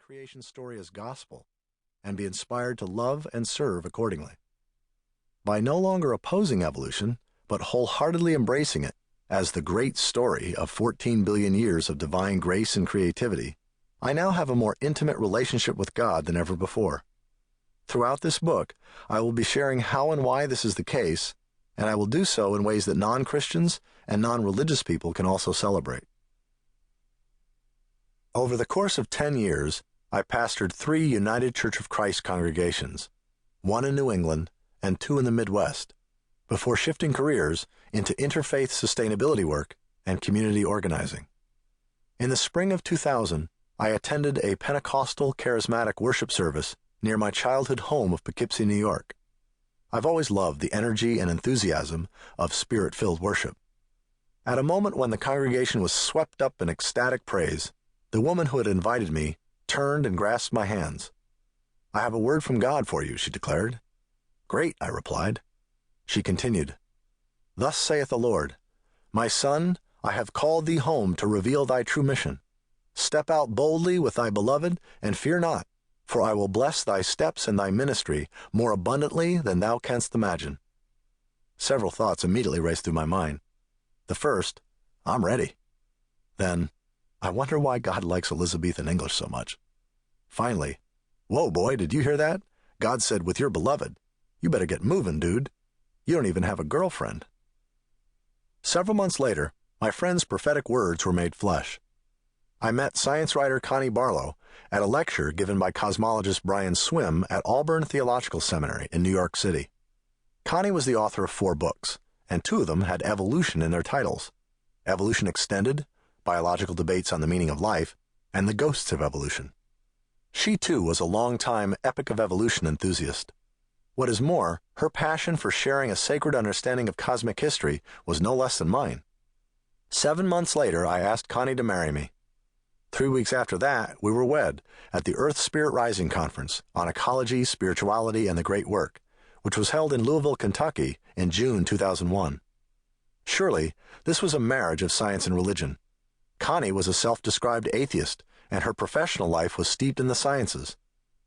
creation story as gospel and be inspired to love and serve accordingly. By no longer opposing evolution, but wholeheartedly embracing it as the great story of 14 billion years of divine grace and creativity, I now have a more intimate relationship with God than ever before. Throughout this book, I will be sharing how and why this is the case, and I will do so in ways that non-Christians and non-religious people can also celebrate. Over the course of 10 years, I pastored 3 United Church of Christ congregations, 1 in New England and 2 in the Midwest, before shifting careers into interfaith sustainability work and community organizing. In the spring of 2000, I attended a Pentecostal charismatic worship service near my childhood home of Poughkeepsie, New York. I've always loved the energy and enthusiasm of spirit-filled worship. At a moment when the congregation was swept up in ecstatic praise, the woman who had invited me turned and grasped my hands. "I have a word from God for you," she declared. "Great," I replied. She continued, "Thus saith the Lord, My son, I have called thee home to reveal thy true mission. Step out boldly with thy beloved, and fear not, for I will bless thy steps and thy ministry more abundantly than thou canst imagine." Several thoughts immediately raced through my mind. The first, I'm ready. Then, I wonder why God likes Elizabethan English so much. Finally, whoa, boy, did you hear that? God said, with your beloved. You better get moving, dude. You don't even have a girlfriend. Several months later, my friend's prophetic words were made flesh. I met science writer Connie Barlow at a lecture given by cosmologist Brian Swim at Auburn Theological Seminary in New York City. Connie was the author of 4 books, and 2 of them had evolution in their titles: Evolution Extended, Biological Debates on the Meaning of Life, and The Ghosts of Evolution. She, too, was a long-time Epic of Evolution enthusiast. What is more, her passion for sharing a sacred understanding of cosmic history was no less than mine. 7 months later, I asked Connie to marry me. 3 weeks after that, we were wed at the Earth Spirit Rising Conference on Ecology, Spirituality, and the Great Work, which was held in Louisville, Kentucky in June 2001. Surely, this was a marriage of science and religion. Connie was a self-described atheist, and her professional life was steeped in the sciences.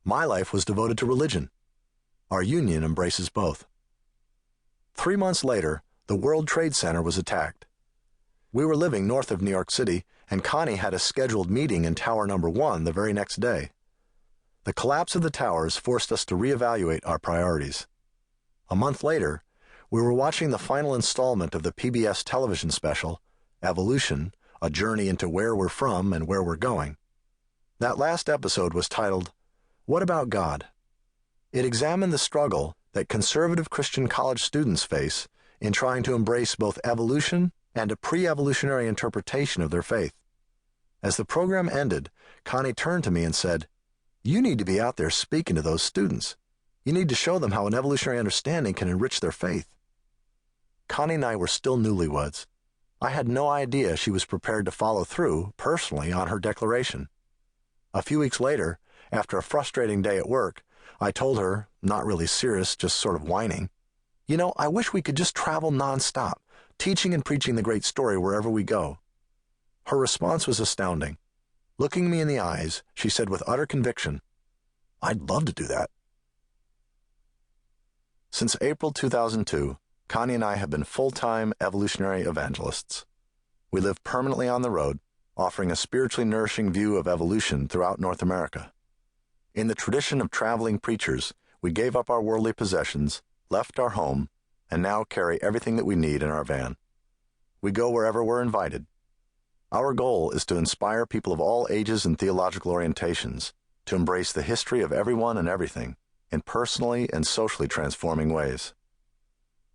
My life was devoted to religion. Our union embraces both. 3 months later, the World Trade Center was attacked. We were living north of New York City, and Connie had a scheduled meeting in Tower Number 1 the very next day. The collapse of the towers forced us to reevaluate our priorities. A month later, we were watching the final installment of the PBS television special, Evolution, A Journey into Where We're From and Where We're Going. That last episode was titled, What About God? It examined the struggle that conservative Christian college students face in trying to embrace both evolution and a pre-evolutionary interpretation of their faith. As the program ended, Connie turned to me and said, "You need to be out there speaking to those students. You need to show them how an evolutionary understanding can enrich their faith." Connie and I were still newlyweds. I had no idea she was prepared to follow through, personally, on her declaration. A few weeks later, after a frustrating day at work, I told her, not really serious, just sort of whining, "You know, I wish we could just travel nonstop, teaching and preaching the great story wherever we go." Her response was astounding. Looking me in the eyes, she said with utter conviction, "I'd love to do that." Since April 2002, Connie and I have been full-time evolutionary evangelists. We live permanently on the road, offering a spiritually nourishing view of evolution throughout North America. In the tradition of traveling preachers, we gave up our worldly possessions, left our home, and now carry everything that we need in our van. We go wherever we're invited. Our goal is to inspire people of all ages and theological orientations to embrace the history of everyone and everything in personally and socially transforming ways.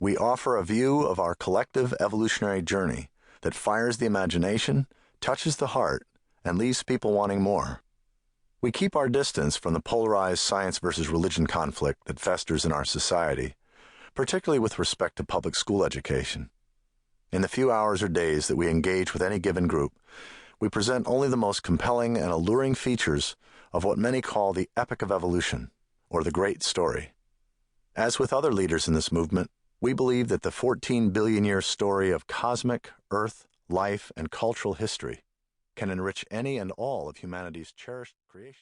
We offer a view of our collective evolutionary journey that fires the imagination, touches the heart, and leaves people wanting more. We keep our distance from the polarized science versus religion conflict that festers in our society, particularly with respect to public school education. In the few hours or days that we engage with any given group, we present only the most compelling and alluring features of what many call the epic of evolution, or the great story. As with other leaders in this movement, we believe that the 14 billion year story of cosmic, earth, life, and cultural history can enrich any and all of humanity's cherished creation.